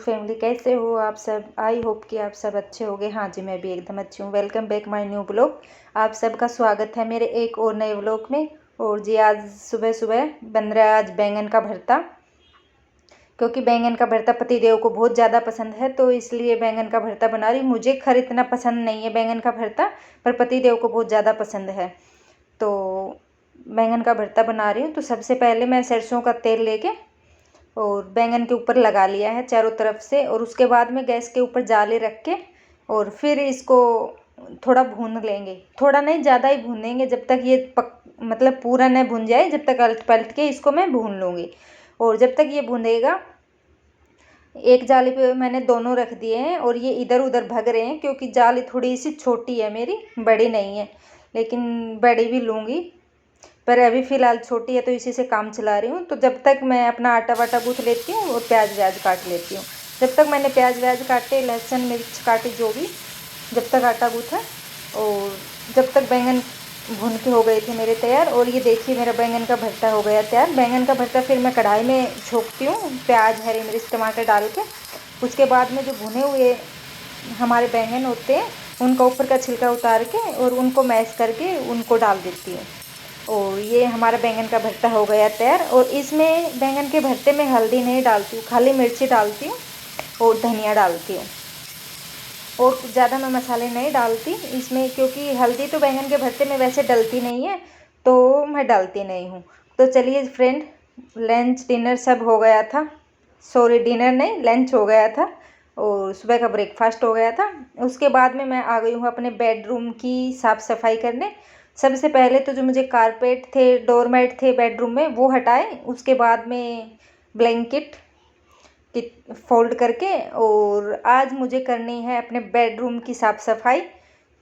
Family, कैसे हो आप सब। आई होप कि आप सब अच्छे होंगे। हाँ जी, मैं भी एकदम अच्छी हूँ। Welcome back my new blog. आप सबका स्वागत है मेरे एक और नए ब्लॉग में। और जी, आज सुबह सुबह बन रहा है आज बैंगन का भरता, क्योंकि बैंगन का भरता पतिदेव को बहुत ज़्यादा पसंद है, तो इसलिए बैंगन का भरता बना रही हूँ। मुझे खैर इतना पसंद नहीं है बैंगन का भरता, पर पतिदेव को बहुत ज़्यादा पसंद है, तो बैंगन का भरता बना रही हूँ। तो सबसे पहले मैं सरसों का तेल लेके और बैंगन के ऊपर लगा लिया है चारों तरफ से, और उसके बाद में गैस के ऊपर जाली रख के और फिर इसको थोड़ा भून लेंगे। थोड़ा नहीं, ज़्यादा ही भूनेंगे, जब तक ये मतलब पूरा न भुन जाए, जब तक अलट पलट के इसको मैं भून लूँगी। और जब तक ये भुनेगा, एक जाली पे मैंने दोनों रख दिए हैं और ये इधर उधर भग रहे हैं, क्योंकि जाली थोड़ी सी छोटी है मेरी, बड़ी नहीं है, लेकिन बड़ी भी लूँगी, पर अभी फ़िलहाल छोटी है तो इसी से काम चला रही हूँ। तो जब तक मैं अपना आटा वाटा गूँथ लेती हूँ और प्याज व्याज काट लेती हूँ। जब तक मैंने प्याज व्याज काटे, लहसुन मिर्च काटी, जो भी, जब तक आटा गूँथा, और जब तक बैंगन भुन के हो गए थे मेरे तैयार। और ये देखिए, मेरा बैंगन का भरता हो गया तैयार। बैंगन का भरता फिर मैं कढ़ाई में छोंकती हूँ, प्याज हरी मिर्च टमाटर डाल के। उसके बाद में जो भुने हुए हमारे बैंगन होते हैं, उनका ऊपर का छिलका उतार के और उनको मैश करके उनको डाल देती हूँ। और ये हमारा बैंगन का भरता हो गया तैयार। और इसमें बैंगन के भरते में हल्दी नहीं डालती हूँ, खाली मिर्ची डालती हूँ और धनिया डालती हूँ, और ज़्यादा मैं मसाले नहीं डालती इसमें, क्योंकि हल्दी तो बैंगन के भरते में वैसे डलती नहीं है, तो मैं डालती नहीं हूँ। तो चलिए फ्रेंड, लंच डिनर सब हो गया था, सॉरी डिनर नहीं, लंच हो गया था और सुबह का ब्रेकफास्ट हो गया था। उसके बाद में मैं आ गई हूँ अपने बेडरूम की साफ़ सफाई करने। सबसे पहले तो जो मुझे कारपेट थे, डोरमेट थे बेडरूम में, वो हटाए। उसके बाद में ब्लैंकेट कि फोल्ड करके, और आज मुझे करनी है अपने बेडरूम की साफ़ सफाई,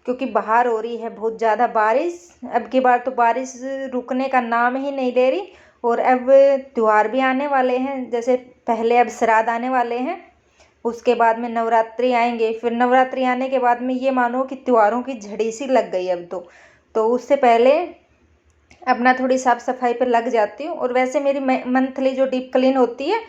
क्योंकि बाहर हो रही है बहुत ज़्यादा बारिश। अब की बार तो बारिश रुकने का नाम ही नहीं ले रही। और अब त्यौहार भी आने वाले हैं, जैसे पहले अब श्राद्ध आने वाले हैं, उसके बाद में नवरात्रि आएंगे, फिर नवरात्रि आने के बाद में ये मानो कि त्योहारों की झड़ी सी लग गई अब तो उससे पहले अपना थोड़ी साफ़ सफाई पर लग जाती हूँ। और वैसे मेरी मंथली जो डीप क्लीन होती है,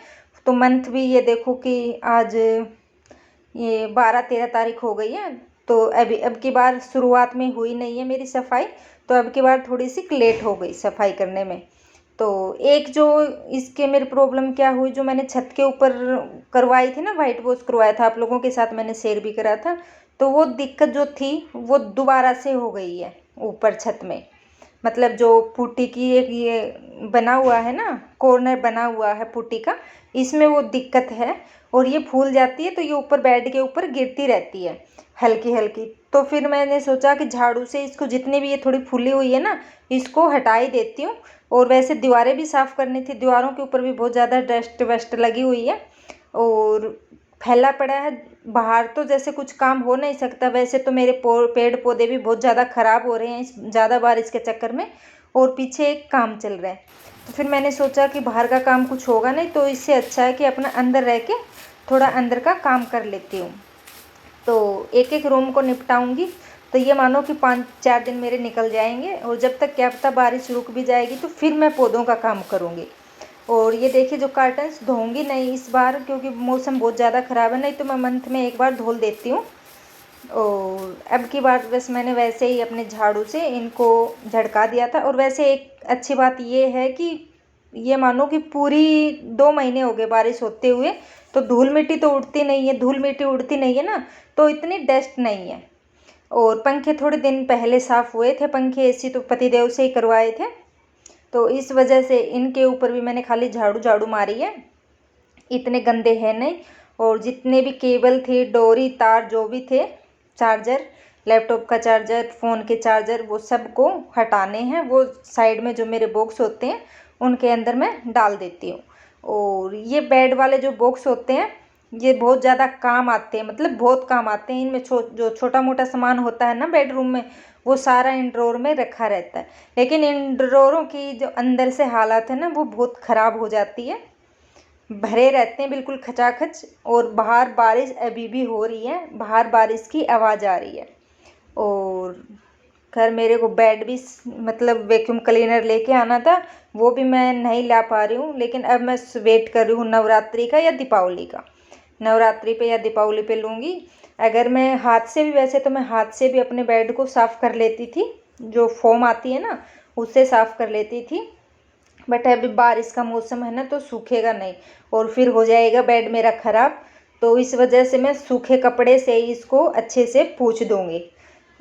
तो मंथ भी ये देखो कि आज ये 12-13 तारीख हो गई है, तो अभी अब की बार शुरुआत में हुई नहीं है मेरी सफाई, तो अब की बार थोड़ी सी लेट हो गई सफाई करने में। तो एक जो इसके मेरी प्रॉब्लम क्या हुई, जो मैंने छत के ऊपर करवाई थी ना, वाइट वॉश करवाया था, आप लोगों के साथ मैंने शेयर भी करा था, तो वो दिक्कत जो थी वो दोबारा से हो गई है ऊपर छत में। मतलब जो पुट्टी की एक ये बना हुआ है ना, कॉर्नर बना हुआ है पुट्टी का, इसमें वो दिक्कत है, और ये फूल जाती है, तो ये ऊपर बेड के ऊपर गिरती रहती है हल्की हल्की। तो फिर मैंने सोचा कि झाड़ू से इसको, जितनी भी ये थोड़ी फूली हुई है ना, इसको हटा ही देती हूँ। और वैसे दीवारें भी साफ़ करनी थी, दीवारों के ऊपर भी बहुत ज़्यादा डस्ट वस्ट लगी हुई है और फैला पड़ा है। बाहर तो जैसे कुछ काम हो नहीं सकता, वैसे तो मेरे पेड़ पौधे भी बहुत ज़्यादा ख़राब हो रहे हैं इस ज़्यादा बारिश के चक्कर में, और पीछे एक काम चल रहा है। तो फिर मैंने सोचा कि बाहर का काम कुछ होगा नहीं, तो इससे अच्छा है कि अपना अंदर रह के थोड़ा अंदर का काम कर लेती हूँ। तो एक एक रूम को निपटाऊंगी, तो ये मानो कि 5-4 दिन मेरे निकल जाएंगे, और जब तक क्या पता बारिश रुक भी जाएगी, तो फिर मैं पौधों का काम करूँगी। और ये देखिए, जो कर्टन्स धोऊंगी नहीं इस बार, क्योंकि मौसम बहुत ज़्यादा ख़राब है, नहीं तो मैं मंथ में एक बार धो देती हूँ। और अब की बार बस मैंने वैसे ही अपने झाड़ू से इनको झड़का दिया था। और वैसे एक अच्छी बात ये है कि ये मानो कि पूरी 2 महीने हो गए बारिश होते हुए, तो धूल मिट्टी तो उड़ती नहीं है, धूल मिट्टी उड़ती नहीं है ना, तो इतनी डस्ट नहीं है। और पंखे थोड़े दिन पहले साफ़ हुए थे, पंखे एसी तो पतिदेव से ही करवाए थे, तो इस वजह से इनके ऊपर भी मैंने खाली झाड़ू झाड़ू मारी है, इतने गंदे हैं नहीं। और जितने भी केबल थे, डोरी तार जो भी थे, चार्जर, लैपटॉप का चार्जर, फ़ोन के चार्जर, वो सब को हटाने हैं। वो साइड में जो मेरे बॉक्स होते हैं उनके अंदर मैं डाल देती हूँ। और ये बेड वाले जो बॉक्स होते हैं, ये बहुत ज़्यादा काम आते हैं, मतलब बहुत काम आते हैं। इनमें जो छोटा मोटा सामान होता है ना बेडरूम में, वो सारा इन ड्रॉर में रखा रहता है। लेकिन इन ड्रॉरों की जो अंदर से हालत है ना, वो बहुत ख़राब हो जाती है, भरे रहते हैं बिल्कुल खचाखच। और बाहर बारिश अभी भी हो रही है, बाहर बारिश की आवाज़ आ रही है। और खैर मेरे को बेड भी मतलब वैक्यूम क्लीनर लेके आना था, वो भी मैं नहीं ला पा रही हूँ, लेकिन अब मैं वेट कर रही हूँ नवरात्रि का या दीपावली का। नवरात्रि पे या दीपावली पे लूँगी। अगर मैं हाथ से भी, वैसे तो मैं हाथ से भी अपने बेड को साफ़ कर लेती थी, जो फोम आती है ना उससे साफ़ कर लेती थी, बट अभी बारिश का मौसम है ना तो सूखेगा नहीं और फिर हो जाएगा बेड मेरा ख़राब। तो इस वजह से मैं सूखे कपड़े से ही इसको अच्छे से पोंछ दूँगी।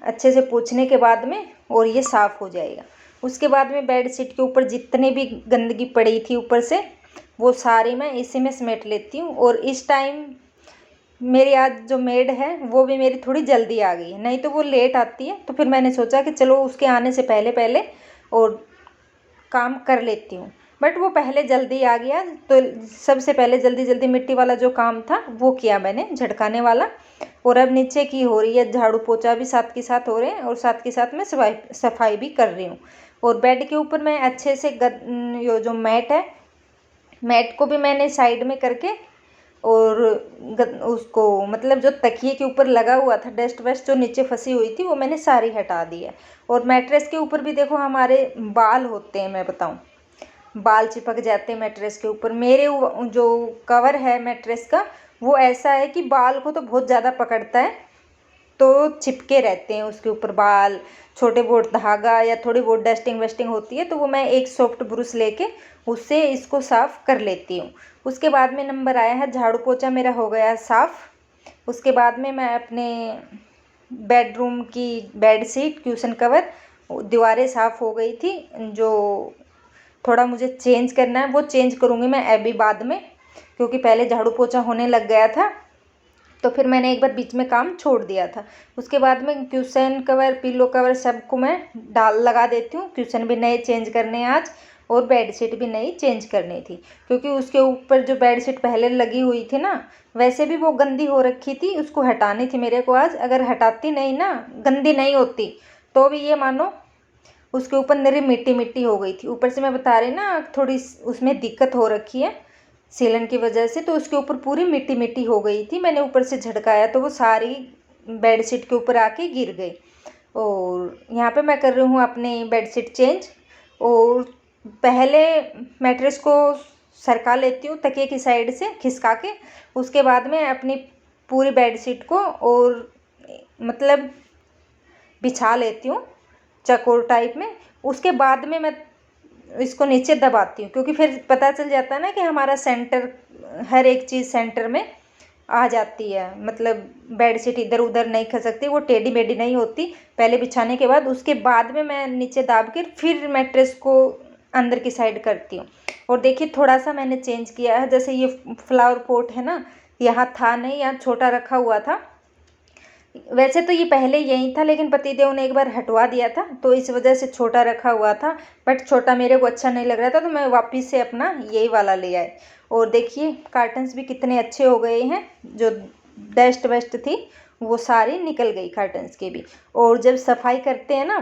अच्छे से पोंछने के बाद में और ये साफ़ हो जाएगा। उसके बाद में बेड शीट के ऊपर जितनी भी गंदगी पड़ी थी ऊपर से, वो सारी मैं इसी में समेट लेती हूँ। और इस टाइम मेरी आज जो मेड है वो भी मेरी थोड़ी जल्दी आ गई है, नहीं तो वो लेट आती है। तो फिर मैंने सोचा कि चलो उसके आने से पहले पहले और काम कर लेती हूँ, बट वो पहले जल्दी आ गया। तो सबसे पहले जल्दी जल्दी मिट्टी वाला जो काम था वो किया मैंने, झटकाने वाला। और अब नीचे की हो रही है, झाड़ू पोछा भी साथ के साथ हो रहे हैं और साथ के साथ मैं सफाई भी कर रही हूँ। और बेड के ऊपर मैं अच्छे से ये जो मैट है, मैट को भी मैंने साइड में करके और उसको मतलब जो तकिए के ऊपर लगा हुआ था डस्ट वस्ट जो नीचे फंसी हुई थी वो मैंने सारी हटा दी है। और मैट्रेस के ऊपर भी देखो हमारे बाल होते हैं, मैं बताऊं, बाल चिपक जाते हैं मैट्रेस के ऊपर। मेरे जो कवर है मैट्रेस का वो ऐसा है कि बाल को तो बहुत ज़्यादा पकड़ता है, तो चिपके रहते हैं उसके ऊपर बाल, छोटे बहुत धागा या थोड़ी बहुत डस्टिंग वस्टिंग होती है, तो वो मैं एक सॉफ्ट ब्रश लेके उससे इसको साफ़ कर लेती हूँ। उसके बाद में नंबर आया है झाड़ू पोछा मेरा हो गया साफ़। उसके बाद में मैं अपने बेडरूम की बेड शीट, क्यूशन कवर, दीवारें साफ़ हो गई थी, जो थोड़ा मुझे चेंज करना है वो चेंज करूँगी मैं अभी बाद में, क्योंकि पहले झाड़ू पोछा होने लग गया था तो फिर मैंने एक बार बीच में काम छोड़ दिया था। उसके बाद में क्यूशन कवर, पिलो कवर सबको मैं लगा देती हूँ। क्यूशन भी नए चेंज करने हैं आज और बेडशीट भी नई चेंज करनी थी, क्योंकि उसके ऊपर जो बेडशीट पहले लगी हुई थी ना वैसे भी वो गंदी हो रखी थी, उसको हटानी थी मेरे को आज। अगर हटाती नहीं ना, गंदी नहीं होती, तो भी ये मानो उसके ऊपर मेरी मिट्टी मिट्टी हो गई थी। ऊपर से मैं बता रही ना थोड़ी उसमें दिक्कत हो रखी है सीलन की वजह से, तो उसके ऊपर पूरी मिट्टी मिट्टी हो गई थी। मैंने ऊपर से झटकाया तो वो सारी बेडशीट के ऊपर आके गिर गई। और यहाँ पे मैं कर रही हूँ अपनी बेडशीट चेंज। और पहले मैट्रेस को सरका लेती हूँ तकिए की साइड से खिसका के, उसके बाद में अपनी पूरी बेडशीट को और मतलब बिछा लेती हूँ चकोर टाइप में। उसके बाद में मैं इसको नीचे दबाती हूँ, क्योंकि फिर पता चल जाता है ना कि हमारा सेंटर, हर एक चीज़ सेंटर में आ जाती है, मतलब बेडशीट इधर उधर नहीं खसकती, वो टेढ़ी मेढ़ी नहीं होती पहले बिछाने के बाद। उसके बाद में मैं नीचे दाब कर फिर मैट्रेस को अंदर की साइड करती हूँ। और देखिए थोड़ा सा मैंने चेंज किया है, जैसे ये फ्लावर पॉट है ना, यहाँ था नहीं, यहाँ छोटा रखा हुआ था। वैसे तो ये पहले यही था, लेकिन पतिदेव ने एक बार हटवा दिया था तो इस वजह से छोटा रखा हुआ था, बट छोटा मेरे को अच्छा नहीं लग रहा था तो मैं वापस से अपना यही वाला ले आए। और देखिए कार्टन्स भी कितने अच्छे हो गए हैं, जो डस्ट वस्ट थी वो सारी निकल गई कर्टन्स की भी। और जब सफाई करते हैं ना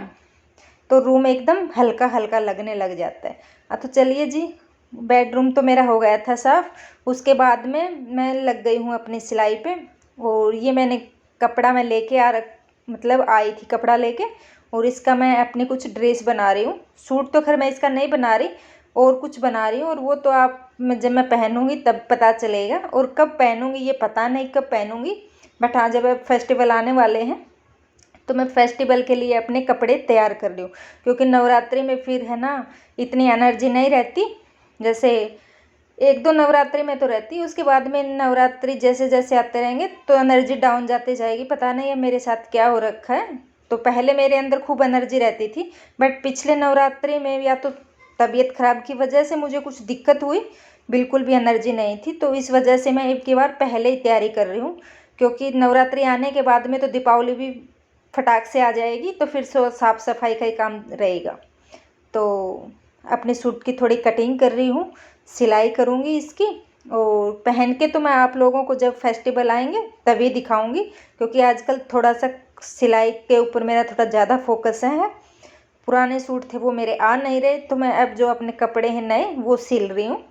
तो रूम एकदम हल्का हल्का लगने लग जाता है। तो चलिए जी, बेडरूम तो मेरा हो गया था साफ़। उसके बाद में मैं लग गई हूँ अपनी सिलाई पे। और ये मैंने कपड़ा मैं लेके मतलब आई थी कपड़ा लेके, और इसका मैं अपनी कुछ ड्रेस बना रही हूँ। सूट तो खैर मैं इसका नहीं बना रही, और कुछ बना रही हूँ, और वो तो आप जब मैं पहनूंगी तब पता चलेगा। और कब पहनूंगी ये पता नहीं कब पहनूंगी, बट हाँ जब अब फेस्टिवल आने वाले हैं तो मैं फेस्टिवल के लिए अपने कपड़े तैयार कर रही हूँ। क्योंकि नवरात्रि में फिर है ना इतनी एनर्जी नहीं रहती, जैसे एक दो नवरात्रि में तो रहती है, उसके बाद में नवरात्रि जैसे जैसे आते रहेंगे तो एनर्जी डाउन जाती जाएगी। पता नहीं है मेरे साथ क्या हो रखा है। तो पहले मेरे अंदर खूब एनर्जी रहती थी, बट पिछले नवरात्रि में या तो तबीयत ख़राब की वजह से मुझे कुछ दिक्कत हुई, बिल्कुल भी एनर्जी नहीं थी। तो इस वजह से मैं एक बार पहले ही तैयारी कर रही हूँ, क्योंकि नवरात्रि आने के बाद में तो दीपावली भी फटाक से आ जाएगी, तो फिर साफ़ सफाई का ही काम रहेगा। तो अपने सूट की थोड़ी कटिंग कर रही हूँ, सिलाई करूँगी इसकी, और पहन के तो मैं आप लोगों को जब फेस्टिवल आएंगे तभी दिखाऊंगी, क्योंकि आजकल थोड़ा सा सिलाई के ऊपर मेरा थोड़ा ज़्यादा फोकस है। पुराने सूट थे वो मेरे आ नहीं रहे, तो मैं अब जो अपने कपड़े हैं नए वो सिल रही हूँ,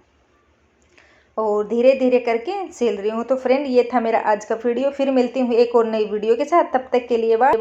और धीरे धीरे करके सिल रही हूँ। तो फ्रेंड ये था मेरा आज का वीडियो, फिर मिलती हूँ एक और नई वीडियो के साथ, तब तक के लिए बाय।